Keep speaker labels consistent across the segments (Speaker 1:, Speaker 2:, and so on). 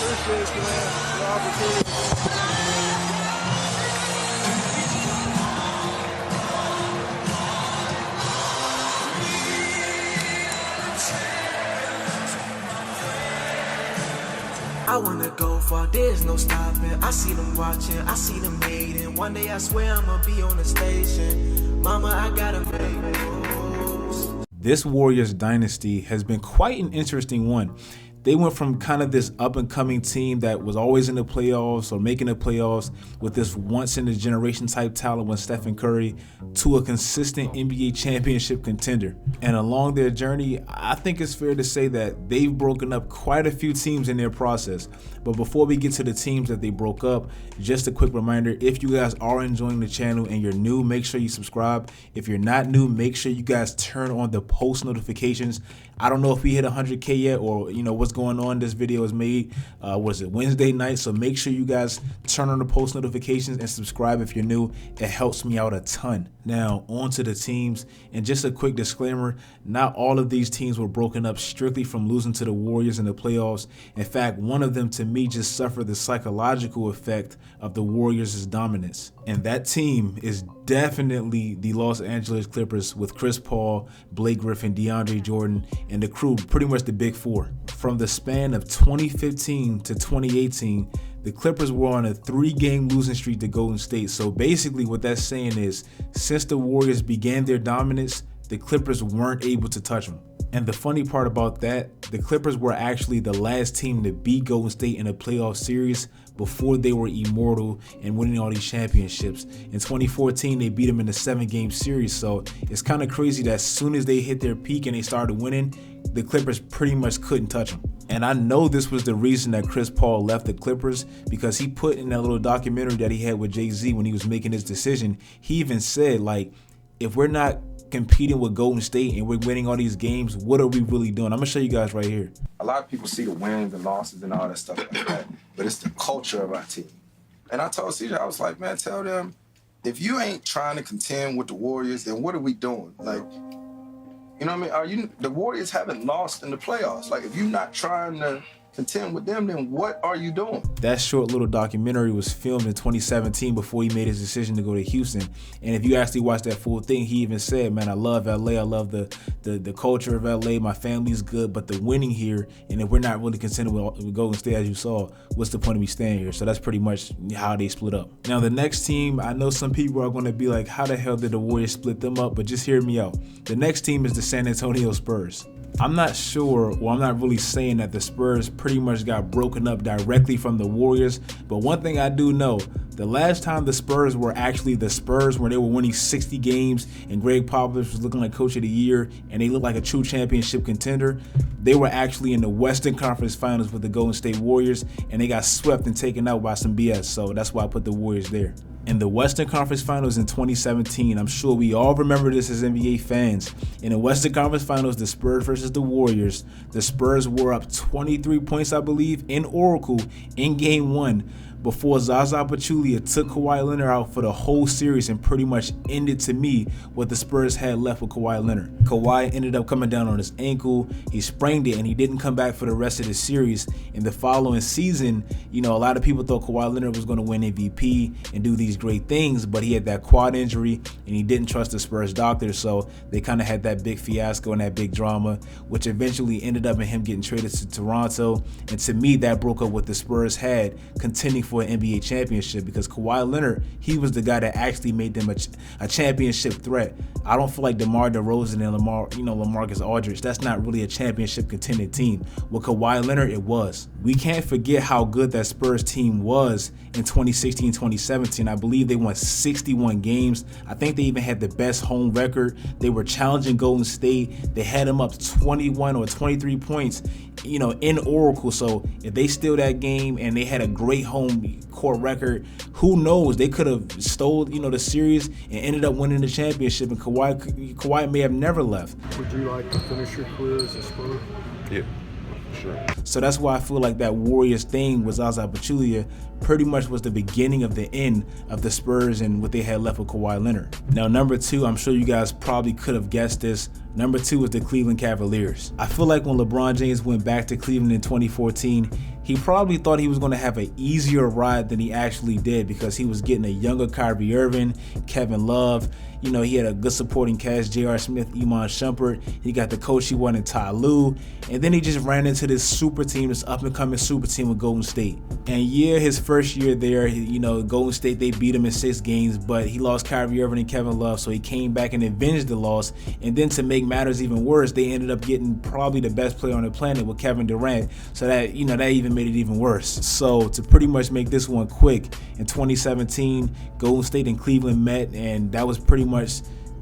Speaker 1: Appreciate you, man. The opportunity.
Speaker 2: I wanna go far, there's no stopping. I see them watching, I see them hating. One day I swear I'ma be on the station. Mama, I gotta make moves.
Speaker 3: This Warriors dynasty has been quite an interesting one. They went from kind of this up-and-coming team that was always in the playoffs or making the playoffs with this once-in-a-generation type talent with Stephen Curry to a consistent NBA championship contender. And along their journey, I think it's fair to say that they've broken up quite a few teams in their process. But before we get to the teams that they broke up, just a quick reminder, if you guys are enjoying the channel and you're new, make sure you subscribe. If you're not new, make sure you guys turn on the post notifications. I don't know if we hit 100K yet or what's going on. This video is made was it Wednesday night, so make sure you guys turn on the post notifications and subscribe if you're new. It helps me out a ton. Now on to the teams, and just a quick disclaimer, not all of these teams were broken up strictly from losing to the Warriors in the playoffs. In fact, one of them to me just suffered the psychological effect of the Warriors' dominance, and that team is definitely the Los Angeles Clippers with Chris Paul, Blake Griffin, DeAndre Jordan, and the crew, pretty much the big four. From the span of 2015 to 2018, the Clippers were on a 3-game losing streak to Golden State. So basically what that's saying is, since the Warriors began their dominance, the Clippers weren't able to touch them. And the funny part about that, the Clippers were actually the last team to beat Golden State in a playoff series before they were immortal and winning all these championships. In 2014, they beat them in the 7-game series. So it's kind of crazy that as soon as they hit their peak and they started winning, the Clippers pretty much couldn't touch them. And I know this was the reason that Chris Paul left the Clippers, because he put in that little documentary that he had with Jay-Z when he was making his decision, he even said, like, if we're not competing with Golden State and we're winning all these games, what are we really doing? I'm gonna show you guys right here.
Speaker 4: A lot of people see the wins and losses and all that stuff like that, but it's the culture of our team. And I told CJ, I was like, man, tell them, if you ain't trying to contend with the Warriors, then what are we doing? Like, you know what I mean? The Warriors haven't lost in the playoffs. Like, if you're not trying to contend with them, then what are you doing?
Speaker 3: That short little documentary was filmed in 2017 before he made his decision to go to Houston. And if you actually watch that full thing, he even said, man, I love LA. I love the culture of LA. My family's good, but the winning here, and if we're not really contending with Golden State, as you saw, what's the point of me staying here? So that's pretty much how they split up. Now, the next team, I know some people are going to be like, how the hell did the Warriors split them up? But just hear me out. The next team is the San Antonio Spurs. I'm not sure, or I'm not really saying that the Spurs pretty much got broken up directly from the Warriors, but one thing I do know, the last time the Spurs were actually the Spurs, where they were winning 60 games and Greg Popovich was looking like coach of the year and they looked like a true championship contender, they were actually in the Western Conference Finals with the Golden State Warriors, and they got swept and taken out by some BS, so that's why I put the Warriors there. In the Western Conference Finals in 2017, I'm sure we all remember this as NBA fans. In the Western Conference Finals, the Spurs versus the Warriors, the Spurs were up 23 points, I believe, in Oracle in Game 1 before Zaza Pachulia took Kawhi Leonard out for the whole series and pretty much ended, to me, what the Spurs had left with Kawhi Leonard. Kawhi ended up coming down on his ankle, he sprained it, and he didn't come back for the rest of the series. In the following season, a lot of people thought Kawhi Leonard was going to win MVP and do these great things, but he had that quad injury and he didn't trust the Spurs doctor, so they kind of had that big fiasco and that big drama, which eventually ended up in him getting traded to Toronto. And to me, that broke up what the Spurs had contending for an NBA championship, because Kawhi Leonard, he was the guy that actually made them a championship threat. I don't feel like DeMar DeRozan and LaMarcus Aldridge, that's not really a championship contending team. With Kawhi Leonard, it was. We can't forget how good that Spurs team was in 2016-2017. I believe they won 61 games. I think they even had the best home record. They were challenging Golden State. They had them up 21 or 23 points, in Oracle. So if they steal that game and they had a great home court record, who knows? They could have stole, the series and ended up winning the championship, and Kawhi may have never left.
Speaker 1: Would you like to finish your career as a Spur?
Speaker 4: Yeah, sure.
Speaker 3: So that's why I feel like that Warriors thing with Zaza Pachulia pretty much was the beginning of the end of the Spurs and what they had left with Kawhi Leonard. Now, number 2, I'm sure you guys probably could have guessed this. Number 2 is the Cleveland Cavaliers. I feel like when LeBron James went back to Cleveland in 2014, he probably thought he was going to have an easier ride than he actually did, because he was getting a younger Kyrie Irving, Kevin Love. You know, he had a good supporting cast, J.R. Smith, Iman Shumpert. He got the coach he wanted, Ty Lue. And then he just ran into this super team, this up-and-coming super team with Golden State. And yeah, his first year there, you know, Golden State, they beat him in 6 games, but he lost Kyrie Irving and Kevin Love, so he came back and avenged the loss. And then to make matters even worse, they ended up getting probably the best player on the planet with Kevin Durant. So that, you know, that even made it even worse. So to pretty much make this one quick, in 2017, Golden State and Cleveland met, and that was pretty much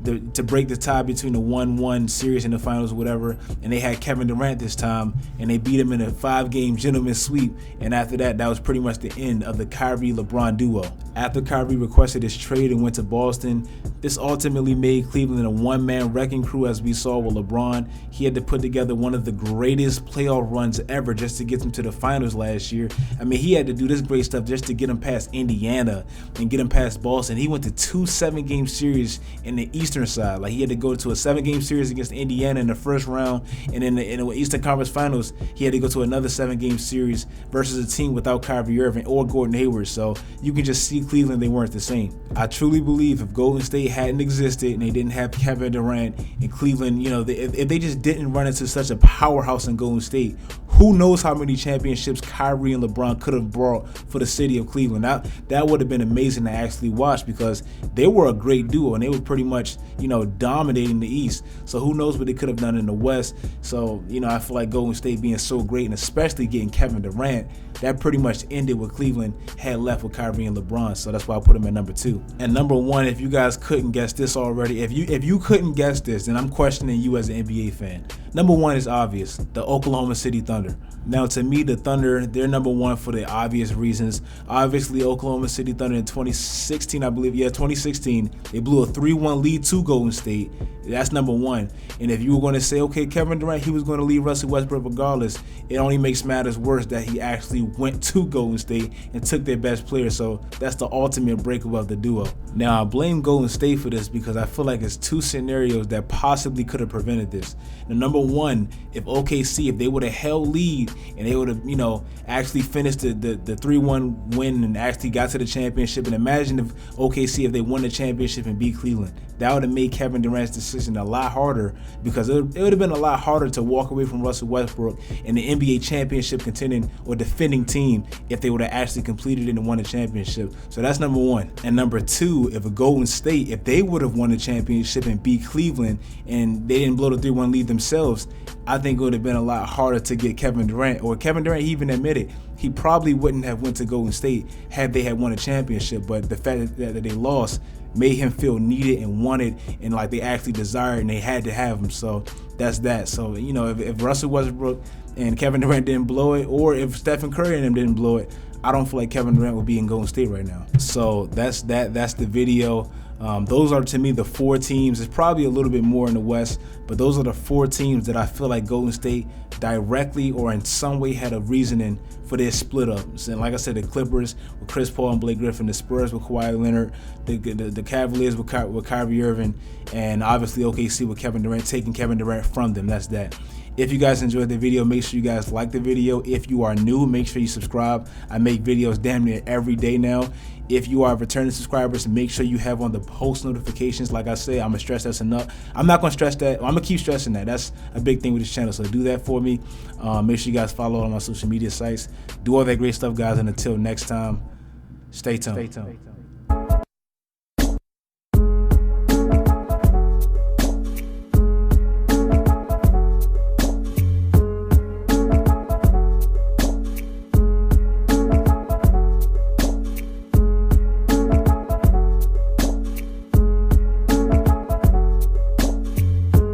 Speaker 3: to break the tie between the 1-1 series in the finals or whatever. And they had Kevin Durant this time, and they beat him in a 5-game gentleman's sweep. And after that, that was pretty much the end of the Kyrie-LeBron duo. After Kyrie requested his trade and went to Boston, this ultimately made Cleveland a one-man wrecking crew, as we saw with LeBron. He had to put together one of the greatest playoff runs ever just to get them to the finals last year. I mean, he had to do this great stuff just to get him past Indiana and get him past Boston. He went to 2 7-game series in the Eastern side. Like, he had to go to a 7-game series against Indiana in the first round, and in the Eastern Conference Finals, he had to go to another 7-game series versus a team without Kyrie Irving or Gordon Hayward. So you can just see Cleveland, they weren't the same. I truly believe if Golden State hadn't existed and they didn't have Kevin Durant in Cleveland, you know, if they just didn't run into such a powerhouse in Golden State, who knows how many championships Kyrie and LeBron could have brought for the city of Cleveland. That would have been amazing to actually watch, because they were a great duo and they were pretty much, you know, dominating the East. So who knows what they could have done in the West. So, you know, I feel like Golden State being so great, and especially getting Kevin Durant, that pretty much ended what Cleveland had left with Kyrie and LeBron. So that's why I put him at number 2. And number 1, if you guys couldn't guess this already, if you couldn't guess this, then I'm questioning you as an NBA fan. Number 1 is obvious, the Oklahoma City Thunder. Now, to me, the Thunder, they're number 1 for the obvious reasons. Obviously, Oklahoma City Thunder in 2016, I believe, 2016, they blew a 3-1 lead to Golden State. That's number 1. And if you were going to say, okay, Kevin Durant, he was going to leave Russell Westbrook regardless, it only makes matters worse that he actually went to Golden State and took their best player. So that's the ultimate breakup of the duo. Now, I blame Golden State for this because I feel like it's 2 scenarios that possibly could have prevented this. Now, number 1, if OKC, if they would have held lead and they would have, you know, actually finished the 3-1 win and actually got to the championship, and imagine if OKC, if they won the championship and beat Cleveland, that would have made Kevin Durant's decision a lot harder, because it would have been a lot harder to walk away from Russell Westbrook and the NBA championship contending or defending team if they would have actually completed it and won the championship. So that's number 1. And number 2, if a Golden State, if they would have won the championship and beat Cleveland and they didn't blow the 3-1 lead themselves, I think it would have been a lot harder to get Kevin Durant. Or Kevin Durant, he even admitted he probably wouldn't have went to Golden State had they had won a championship, but the fact that they lost made him feel needed and wanted, and like they actually desired and they had to have him. So that's that. So, you know, if Russell Westbrook and Kevin Durant didn't blow it, or if Stephen Curry and them didn't blow it, I don't feel like Kevin Durant would be in Golden State right now. So that's the video. Those are, to me, the 4 teams. It's probably a little bit more in the West, but those are the 4 teams that I feel like Golden State directly or in some way had a reasoning for their split ups. And like I said, the Clippers with Chris Paul and Blake Griffin, the Spurs with Kawhi Leonard, the Cavaliers with Kyrie Irving, and obviously OKC with Kevin Durant, taking Kevin Durant from them. That's that. If you guys enjoyed the video, make sure you guys like the video. If you are new, make sure you subscribe. I make videos damn near every day now. If you are returning subscribers, make sure you have on the post notifications. Like I say, I'm going to stress that enough. I'm not going to stress that. I'm going to keep stressing that. That's a big thing with this channel, so do that for me. Make sure you guys follow on my social media sites. Do all that great stuff, guys, and until next time, stay tuned.